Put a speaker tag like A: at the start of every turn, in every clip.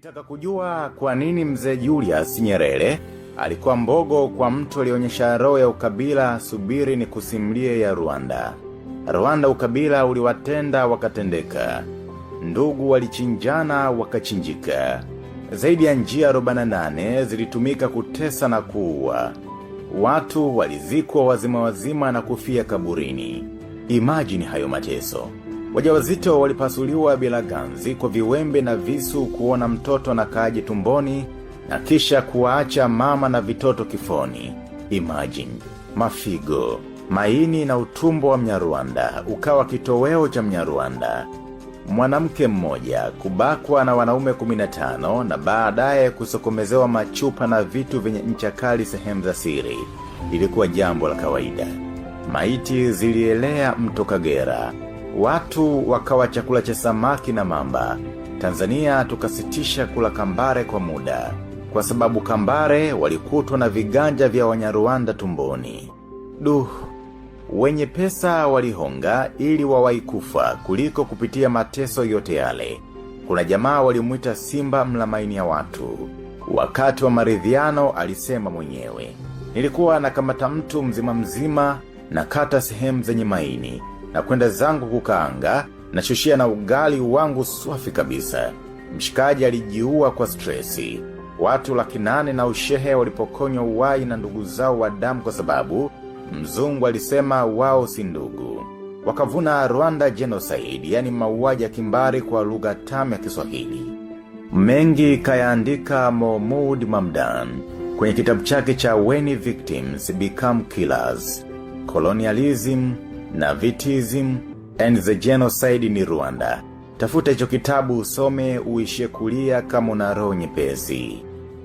A: Ukitaka kujua kwa nini mzee Julius Nyerere alikuwa mbogo kwa mtu alionyesha roho ya ukabila, subiri ni kusimulie ya Rwanda. Rwanda ukabila uliwatenda wakatendeka. Ndugu walichinjana wakachinjika. Zaidi ya njia 48 zilitumika kutesa na kuua. Watu walizikwa wazima na kufia kaburini. Imagine hayo mateso. Wajawazito walipasuliwa bila ganzi kwa viwembe na visu kuona mtoto na kaji tumboni na kisha kuwaacha mama na vitoto kifoni. Imagine. Mafigo, maini na utumbo wa Mnyarwanda ukawa kitoweo cha Mnyarwanda. Mwanamke mmoja kubakwa na wanaume 15 na baadaye kusokomezewa machupa na vitu vyenye ncha kali sehemu za siri. Ilikuwa jambo la kawaida. Maiti zilielea mto Kagera. Watu wakawa chakula cha samaki na mamba. Tanzania tukasitisha kula kambare kwa muda. Kwa sababu kambare walikutwa na viganja vya Wanyarwanda tumboni. Wenye pesa walihonga ili wawahi kufa kuliko kupitia mateso yote yale. Kuna jamaa walimuita simba mla maini ya watu. Wakati wa maridhiano alisema mwenyewe, nilikuwa nakamata mtu mzima na kata sehemu zenye maini na kwenda zangu kukaanga na shushia na ugali wangu swafi kabisa. Mshikaji alijiua kwa stresi. Watu 800 na ushehe walipokonywa uhai na ndugu zao wa damu kwa sababu mzungu alisema wao si ndugu. Wakavuna Rwanda genocide, yani mauaji ya kimbari kwa lugha tamu ya Kiswahili. Mengi kayaandika Mahmoud Mamdan kwenye kitabu chake cha When Victims Become Killers, Colonialism, Navitism and the Genocide in Rwanda. Tafuta hicho kitabu usome uishie kulia kama una roho nyepesi.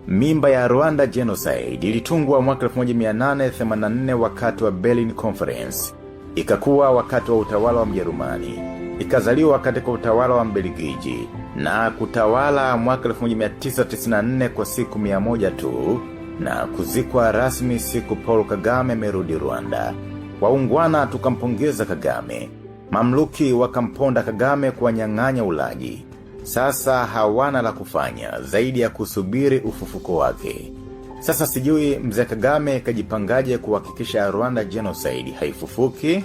A: Mimba ya Rwanda Genocide ilitungwa mwaka 1884 wakati wa Berlin Conference. Ikakuwa wakati wa utawala wa Mjerumani. Ikazaliwa katika utawala wa Mbelgiji na kutawala mwaka 1994 kwa siku 100 tu na kuzikwa rasmi siku Paul Kagame amerudi Rwanda. Waungwana tukampongeza Kagame. Mamluki wakamponda Kagame kwa nyang'anya ulaji. Sasa hawana la kufanya zaidi ya kusubiri ufufuko wake. Sasa sijui mzee Kagame kajipangaje kuhakikisha Rwanda genocide haifufuki?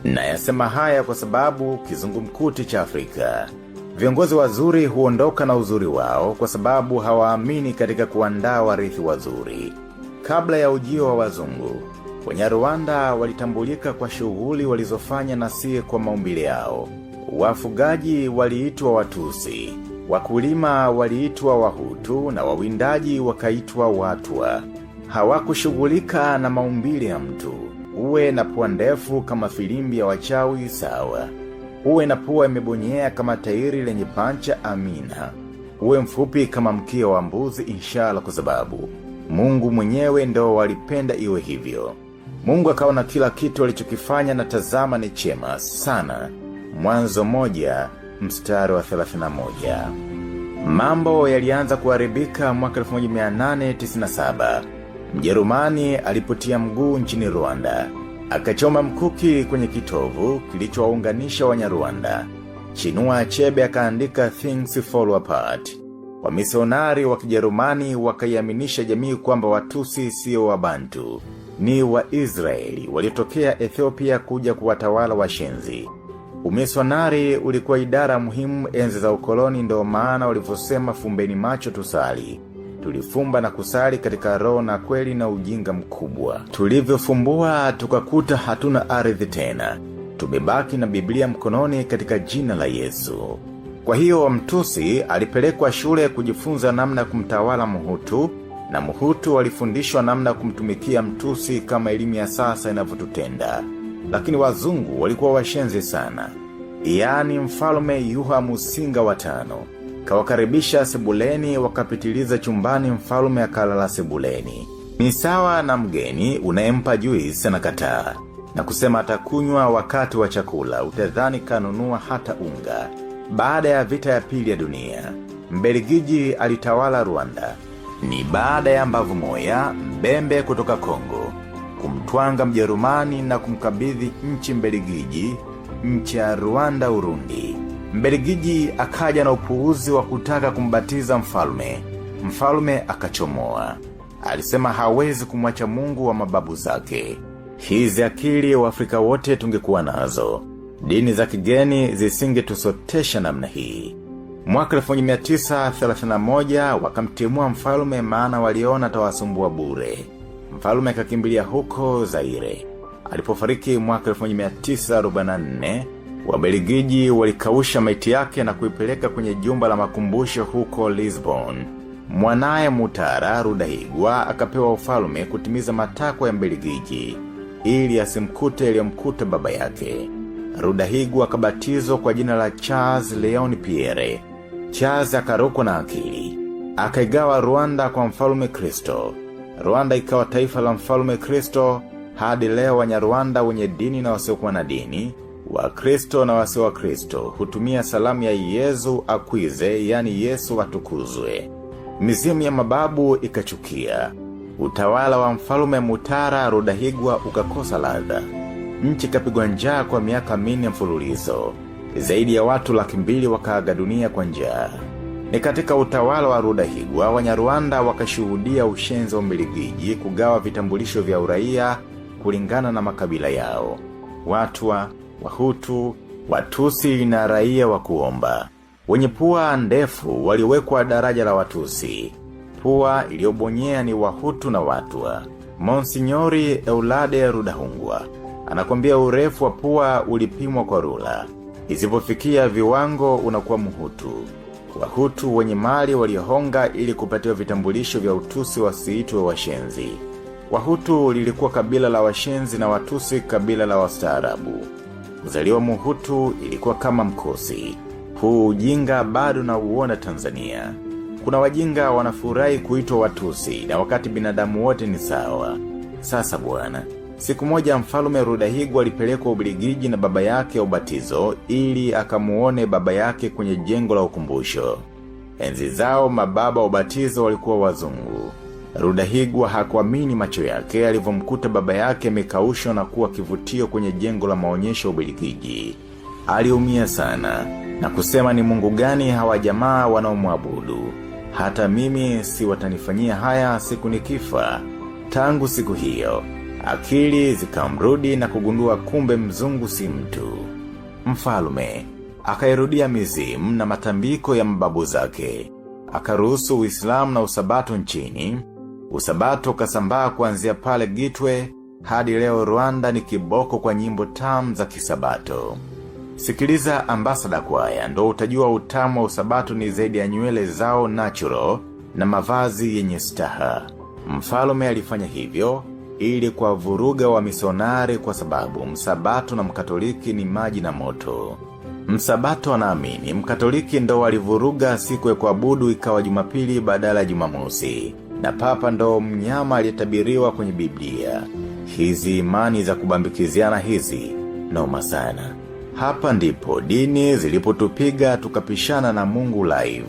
A: Na yasema haya kwa sababu kizungumkuti cha Afrika. Viongozi wazuri huondoka na uzuri wao kwa sababu hawaamini katika kuandaa warithi wazuri. Kabla ya ujio wa wazungu, Wanyarwanda walitambulika kwa shughuli walizofanya na si kwa maumbile yao. Wafugaji waliitwa Watusi, wakulima waliitwa Wahutu na wawindaji wakaitwa Watwa. Hawakushughulika na maumbile ya mtu. Uwe na pua ndefu kama filimbi ya wachawi sawa. Uwe na pua imebonyea kama tairi lenye pancha amina. Uwe mfupi kama mkia wa mbuzi inshallah kwa sababu Mungu mwenyewe ndo walipenda iwe hivyo. Mungu akaona kila kitu alichokifanya na tazama ni chema sana. Mwanzo 1 mstari wa 31. Mambo yalianza kuharibika mwaka 1897. Mjerumani alipotia mguu nchini Rwanda. Akachoma mkuki kwenye kitovu kilichowaunganisha Wanyarwanda. Chinua Achebe akaandika Things Fall Apart. Wamisionari wa Kijerumani wakaiaminisha jamii kwamba Watusi sio Wabantu, ni Waisraeli waliotokea Ethiopia kuja kuwatawala Washenzi. Umisionari ulikuwa idara muhimu enzi za ukoloni, ndio maana walivyosema fumbeni macho tusali. Tulifumba na kusali katika roho na kweli na ujinga mkubwa. Tulivyofumbua tukakuta hatuna ardhi tena. Tumebaki na Biblia mkononi katika jina la Yesu. Kwa hiyo Mtusi alipelekwa shule kujifunza namna kumtawala Mhutu, na Mhutu walifundishwa namna kumtumikia Mtusi kama elimu ya sasa inavyotutenda. Lakini wazungu walikuwa washenzi sana. Yaani mfalme Yuha Musinga wa 5 kawakaribisha sebuleni, wakapitiliza chumbani, mfalme akalala sebuleni. Ni sawa na mgeni unayempa juice na kataa na kusema atakunywa wakati wa chakula, utadhani kanunua hata unga. Baada ya vita ya pili ya dunia, Mbelgiji alitawala Rwanda. Ni baada ya mbavu moya, Mbembe kutoka Kongo kumtwanga Mjerumani na kumkabidhi nchi Mbelgiji, nchi ya Rwanda Urundi. Mbelgiji akaja na upuuzi wa kutaka kumbatiza mfalme. Mfalme akachomoa. Alisema hawezi kumwacha Mungu wa mababu zake. Hizi akili wa Afrika wote tungekuwa nazo. Dini za kigeni zisingetusotesha namna hii. Mwaka 1931 wakamtimua mfalme maana waliona atawasumbua bure. Mfalme akakimbilia huko Zaire. Alipofariki mwaka 1944, Wabelgiji walikausha maiti yake na kuipeleka kwenye jumba la makumbusho huko Lisbon. Mwanae Mutara Rudahigwa akapewa ufalme kutimiza matakwa ya Mbelgiji ili asimkute yaliyomkuta baba yake. Rudahigwa akabatizwa kwa jina la Charles Leon Pierre. Charles akarukwa na akili. Akaigawa Rwanda kwa mfalme Kristo. Rwanda ikawa taifa la mfalme Kristo. Hadi leo Wanyarwanda wenye dini na wasiokuwa na dini, Wakristo na wasio wa Kristo hutumia salamu ya Yesu akwize, yani Yesu atukuzwe. Mizimu ya mababu ikachukia. Utawala wa mfalme Mutara Rudahigwa ukakosa ladha. Nchi kapigwa njaa kwa miaka 4 mfululizo. Zaidi ya watu 200,000 wakaaga dunia kwa njaa. Ni katika utawala wa Rudahigwa Wanyarwanda wakashuhudia ushenzi wa Mbelgiji kugawa vitambulisho vya uraia kulingana na makabila yao. Watwa, Wahutu, Watusi na raia wa kuomba. Wenye pua ndefu waliwekwa daraja la Watusi. Pua iliyobonyea ni Wahutu na Watwa. Monsignori Eulade Rudahungwa anakwambia urefu wa pua ulipimwa kwa rula. Isipofikia viwango unakuwa Mhutu. Wahutu wenye mali waliohonga ili kupatiwa vitambulisho vya Utusi wasiitwe washenzi. Wahutu lilikuwa kabila la washenzi na Watusi kabila la wastaarabu. Kuzaliwa Mhutu ilikuwa kama mkosi. Huu ujinga bado na uona Tanzania. Kuna wajinga wanafurahi kuitwa Watusi na wakati binadamu wote ni sawa. Sasa bwana, siku moja mfalme Rudahigwa alipelekwa Ubelgiji na baba yake ubatizo ili akamuone baba yake kwenye jengo la ukumbusho. Enzi zao mababa ubatizo walikuwa wazungu. Rudahigwa hakuamini macho yake alivyomkuta baba yake amekaushwa na kuwa kivutio kwenye jengo la maonyesho Ubelgiji. Aliumia sana na kusema ni Mungu gani hawa jamaa wanaomwabudu? Hata mimi si watanifanyia haya siku nikifa. Tangu siku hiyo akili zikamrudi na kugundua kumbe mzungu si mtu. Mfalme akairudia mizimu na matambiko ya mababu zake. Akaruhusu Uislamu na Usabato nchini. Usabato kasambaa kuanzia pale Gitwe hadi leo Rwanda ni kiboko kwa nyimbo tamu za Kisabato. Sikiliza Ambassador Choir ndo utajua utamu wa Usabato ni zaidi ya nywele zao natural na mavazi yenye staha. Mfalme alifanya hivyo ili kwa vuruga wa misionari kwa sababu Msabato na Mkatoliki ni maji na moto. Msabato anaamini Mkatoliki ndo walivuruga siku ya kuabudu ikawa Jumapili badala ya Jumamosi. Na papa ndo mnyama aliyetabiriwa kwenye Biblia. Hizi imani za kubambikiziana hizi noma sana. Hapa ndipo dini zilipotupiga tukapishana na Mungu live.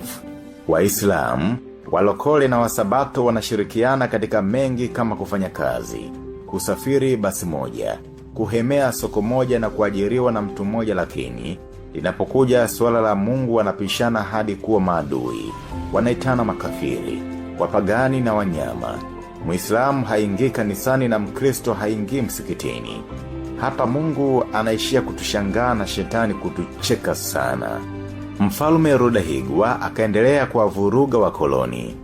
A: Waislamu, walokole na Wasabato wanashirikiana katika mengi kama kufanya kazi, kusafiri basi moja, kuhemea soko moja na kuajiriwa na mtu mmoja, lakini linapokuja swala la Mungu wanapishana hadi kuwa maadui. Wanaitana makafiri, wapagani na wanyama. Muislamu haingii kanisani na Mkristo haingii msikitini. Hapa Mungu anaishia kutushangaa na shetani kutucheka sana. Mfalme Rudahigwa akaendelea kwa vuruga wa koloni.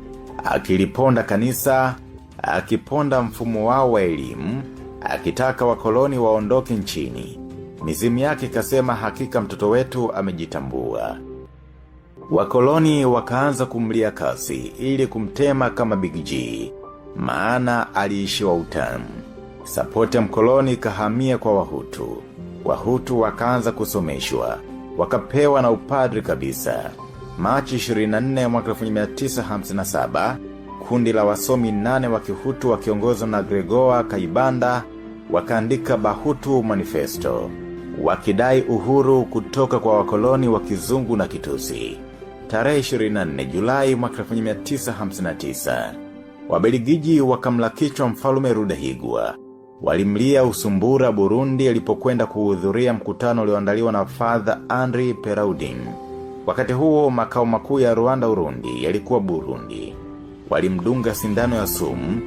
A: Akiliponda kanisa, akiponda mfumo wao wa elimu, akitaka wakoloni waondoke nchini. Mizimu yake kasema hakika mtoto wetu amejitambua. Wakoloni wakaanza kumlia kasi ili kumtema kama Big G, maana aliishiwa utamu. Sapoti ya mkoloni kahamia kwa Wahutu. Wahutu wakaanza kusomeshwa, wakapewa na upadri kabisa. Machi 24 mwaka 1957, kundi la wasomi 8 wa Kihutu wakiongozwa na Gregoire Kayibanda wakaandika Bahutu Manifesto, wakidai uhuru kutoka kwa wakoloni wa Kizungu na Kitusi. Tarehe 24 Julai mwaka 1959, Wabelgiji wakamla kichwa mfalme Rudahigwa. walimlia Usumbura Burundi alipokwenda kuhudhuria mkutano ulioandaliwa na Father Henri Peraudin. Wakati huo makao makuu ya Rwanda Urundi yalikuwa Burundi. Walimdunga sindano ya sumu,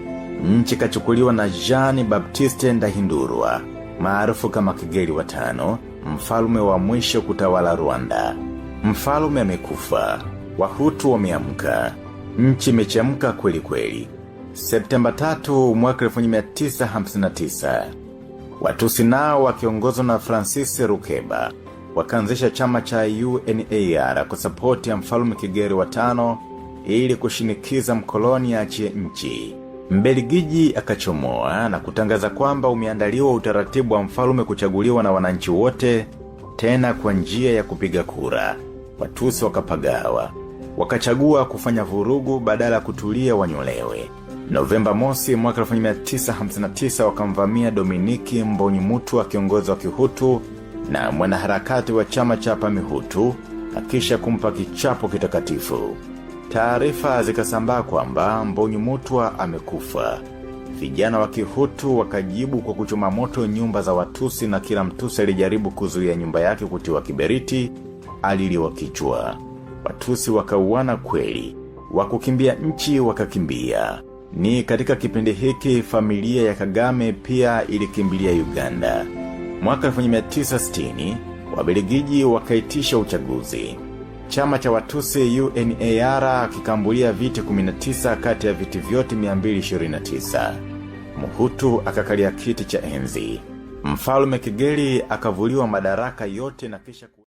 A: nchi kachukuliwa na Jean Baptiste Ndahindurwa, maarufu kama Kigeli wa 5, mfalme wa mwisho kutawala Rwanda. Mfalme amekufa, Wahutu wameamka. Nchi imechemka kweli kweli. Septemba 3 mwaka 1959. Watusi nao wakiongozwa na Francis Rukeba wakaanzisha chama cha UNAR kwa support ya mfalme Kigeli wa 5 ili kushinikiza mkoloni aachie nchi. Mbelgiji akachomoa na kutangaza kwamba umeandaliwa utaratibu wa mfalme kuchaguliwa na wananchi wote, tena kwa njia ya kupiga kura. Watusi wakapagawa, wakachagua kufanya vurugu badala kutulia wanyolewe. Novemba mosi mwaka 1959 wakamvamia Dominiki Mbonyumutwa, kiongozi wa Kihutu na mwanaharakati wa chama cha Pamihutu, akisha kumpa kichapo kitakatifu. Taarifa zikasambaa kwamba Mbonyumutwa amekufa. Vijana wa Kihutu wakajibu kwa kuchoma moto nyumba za Watusi, na kila Mtusi alijaribu kuzuia nyumba yake kutiwa kiberiti aliliwa kichwa. Watusi wakauana kweli, wakukimbia nchi wakakimbia. Ni katika kipindi hiki familia ya Kagame pia ilikimbilia Uganda. Mwaka 1960 Wabelgiji wakaitisha uchaguzi. Chama cha Watusi UNAR kikambulia viti 19 kati ya viti vyote 229. Muhutu akakalia kiti cha enzi. Mfalme Kigeli akavuliwa madaraka yote na kisha